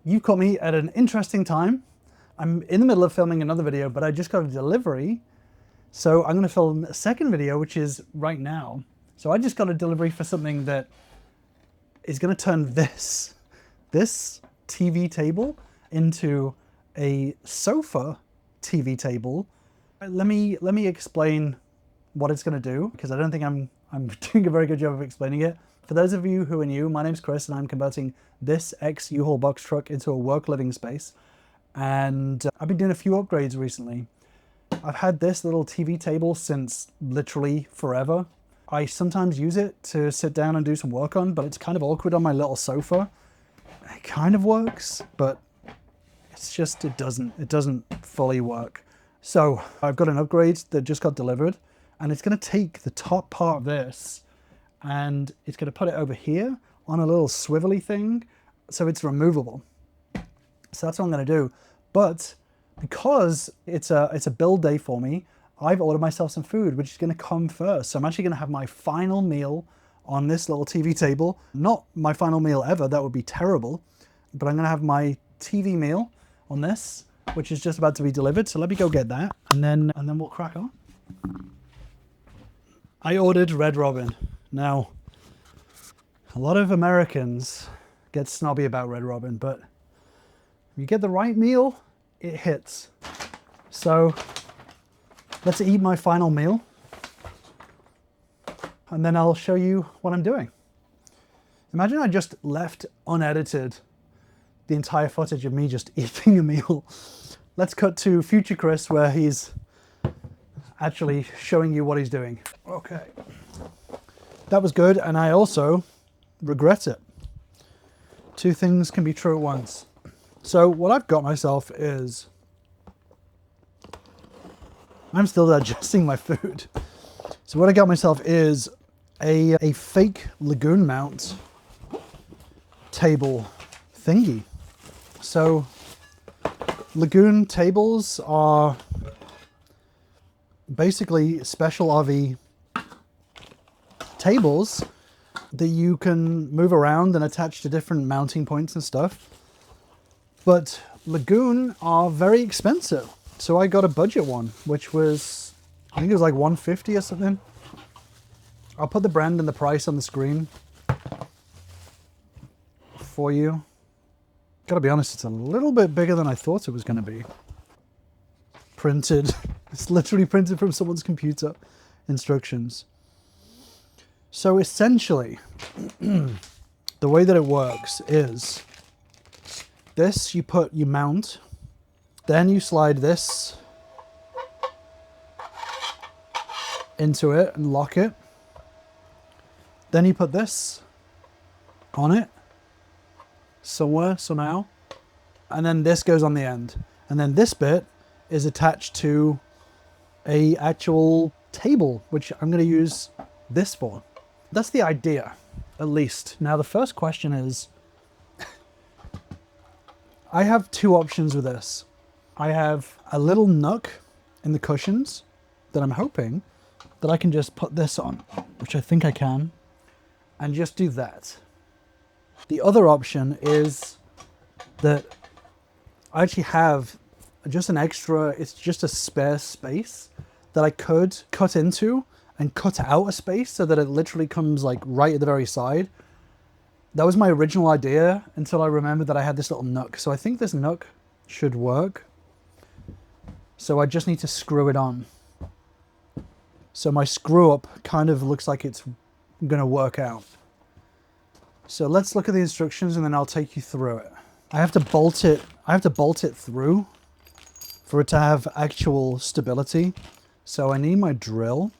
You caught me at an interesting time. I'm in the middle of filming another video, but I just got a delivery. So I'm gonna film a second video, which is right now. So I just got a delivery for something that is gonna turn this TV table into a sofa TV table. Let me explain what it's gonna do, because I don't think I'm doing a very good job of explaining it. For those of you who are new, my name's Chris and I'm converting this ex-U-Haul box truck into a work living space. And I've been doing a few upgrades recently. I've had this little TV table since literally forever. I sometimes use it to sit down and do some work on, but it's kind of awkward on my little sofa. It kind of works, but it's just, it doesn't fully work. So I've got an upgrade that just got delivered, and it's gonna take the top part of this and it's gonna put it over here on a little swivelly thing, so it's removable. So that's what I'm gonna do. But because it's a build day for me, I've ordered myself some food, which is gonna come first. So I'm actually gonna have my final meal on this little TV table. Not my final meal ever, that would be terrible. But I'm gonna have my TV meal on this, which is just about to be delivered. So let me go get that, and then we'll crack on. I ordered Red Robin. Now, a lot of Americans get snobby about Red Robin, but if you get the right meal, it hits. So let's eat my final meal, and then I'll show you what I'm doing. Imagine I just left unedited the entire footage of me just eating a meal. Let's cut to future Chris, where he's actually showing you what he's doing. Okay. That was good, and I also regret it. Two things can be true at once. So what I've got myself is, I'm still digesting my food. So what I got myself is a fake Lagun mount table thingy. So Lagun tables are basically special RV tables that you can move around and attach to different mounting points and stuff. But Lagun are very expensive. So I got a budget one, which was, I think it was like $150 or something. I'll put the brand and the price on the screen for you. Gotta be honest, it's a little bit bigger than I thought it was gonna be. Printed. It's literally printed from someone's computer. Instructions. So essentially, the way that it works is this, you mount, then you slide this into it and lock it. Then you put this on it somewhere, somehow, and then this goes on the end. And then this bit is attached to a actual table, which I'm going to use this for. That's the idea, at least. Now the first question is, I have two options with this. I have a little nook in the cushions that I'm hoping that I can just put this on, which I think I can, and just do that. The other option is that I actually have just an extra, it's just a spare space that I could cut into and cut out a space so that it literally comes like right at the very side. That was my original idea until I remembered that I had this little nook. So I think this nook should work. So I just need to screw it on. So my screw up kind of looks like it's gonna work out. So let's look at the instructions and then I'll take you through it. I have to bolt it through for it to have actual stability. So I need my drill.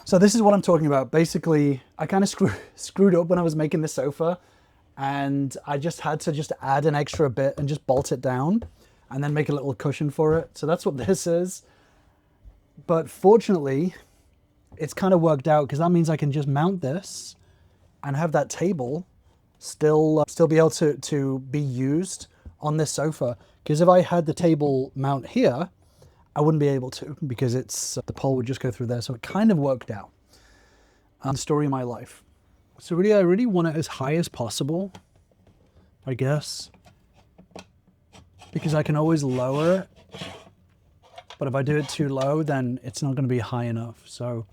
So this is what I'm talking about. Basically, I kind of screwed up when I was making the sofa, and I just had to add an extra bit and just bolt it down and then make a little cushion for it. So that's what this is. But fortunately, it's kind of worked out, because that means I can just mount this and have that table still be able to be used on this sofa. Because if I had the table mount here, I wouldn't be able to, because the pole would just go through there. So it kind of worked out. The story of my life. So really, I really want it as high as possible. I guess. Because I can always lower it. But if I do it too low, then it's not going to be high enough. So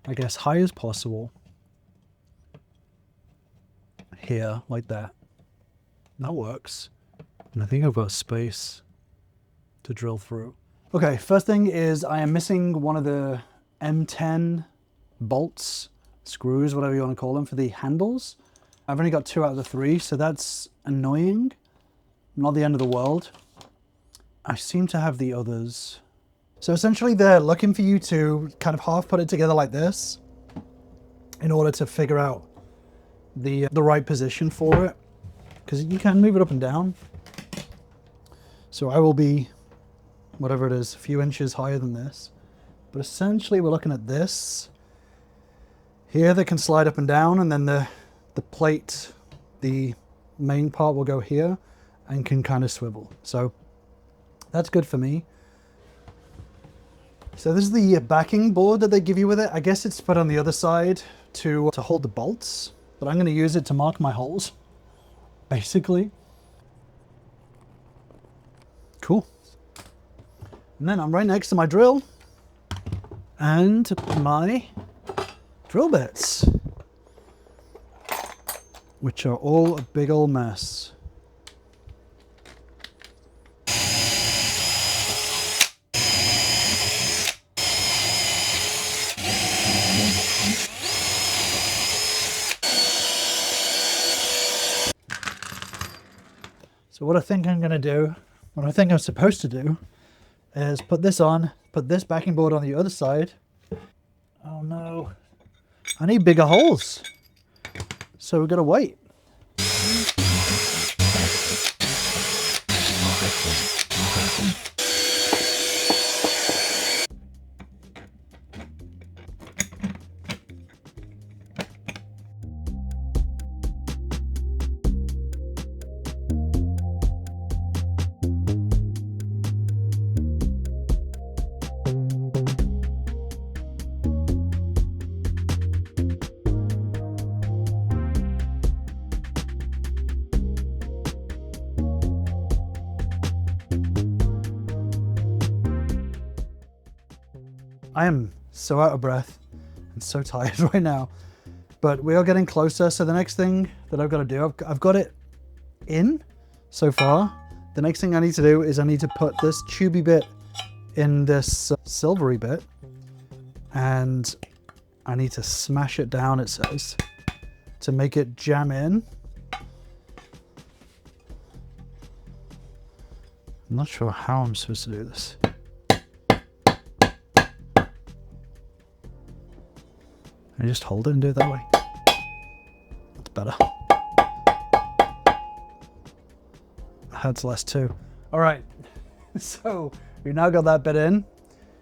I guess high as possible. Here, like that. That works. And I think I've got space to drill through. Okay, first thing is I am missing one of the M10 bolts, screws, whatever you want to call them, for the handles. I've only got 2 out of the 3, so that's annoying. Not the end of the world. I seem to have the others. So essentially they're looking for you to kind of half put it together like this in order to figure out the right position for it, because you can move it up and down. So I will be, whatever it is, a few inches higher than this. But essentially we're looking at this. Here they can slide up and down, and then the plate, the main part will go here and can kind of swivel. So that's good for me. So this is the backing board that they give you with it. I guess it's put on the other side to hold the bolts, but I'm going to use it to mark my holes, basically. Cool. And then I'm right next to my drill and my drill bits, which are all a big old mess. So what I think I'm going to do, what I think I'm supposed to do, is put this on, put this backing board on the other side. Oh no, I need bigger holes. So we've got to wait. I am so out of breath and so tired right now, but we are getting closer. So the next thing that I've got to do, I've got it in so far. The next thing I need to do is I need to put this tubey bit in this silvery bit, and I need to smash it down, it says, to make it jam in. I'm not sure how I'm supposed to do this. I just hold it and do it that way. That's better. Hurts less too. All right, so we've now got that bit in,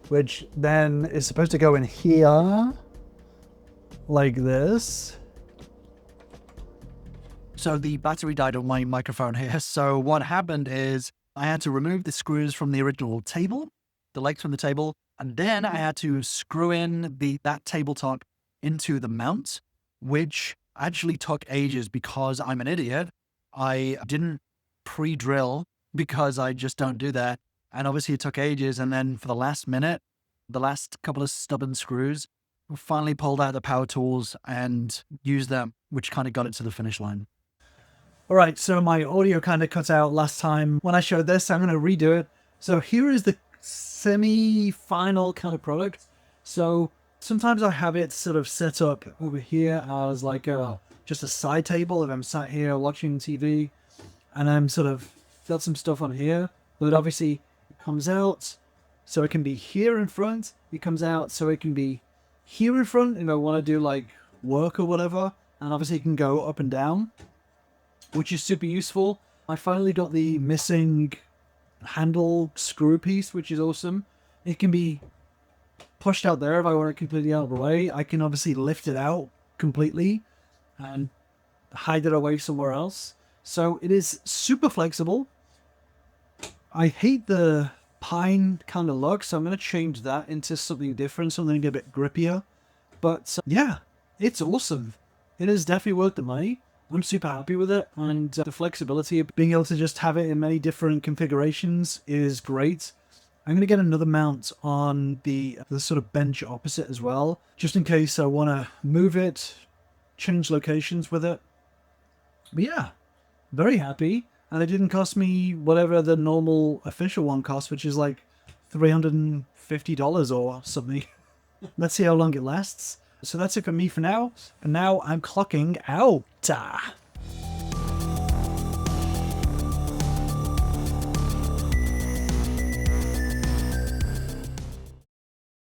which then is supposed to go in here, like this. So the battery died on my microphone here. So what happened is I had to remove the screws from the original table, the legs from the table, and then I had to screw in that tabletop into the mount, which actually took ages because I'm an idiot. I didn't pre-drill because I just don't do that. And obviously it took ages. And then for the last minute, the last couple of stubborn screws, we finally pulled out the power tools and used them, which kind of got it to the finish line. All right, so my audio kind of cut out last time when I showed this. I'm going to redo it. So here is the semi-final kind of product. So sometimes I have it sort of set up over here as like just a side table if I'm sat here watching TV, and I'm sort of got some stuff on here, but obviously it comes out so it can be here in front. It comes out so it can be here in front if I want to do like work or whatever, and obviously it can go up and down, which is super useful. I finally got the missing handle screw piece, which is awesome. It can be pushed out there if I want it completely out of the way. I can obviously lift it out completely and hide it away somewhere else. So it is super flexible. I hate the pine kind of look, so I'm going to change that into something different, something a bit grippier. But yeah, it's awesome. It is definitely worth the money. I'm super happy with it, and the flexibility of being able to just have it in many different configurations is great. I'm going to get another mount on the sort of bench opposite as well, just in case I want to move it, change locations with it. But yeah, very happy. And it didn't cost me whatever the normal official one costs, which is like $350 or something. Let's see how long it lasts. So that's it for me for now. And now I'm clocking out.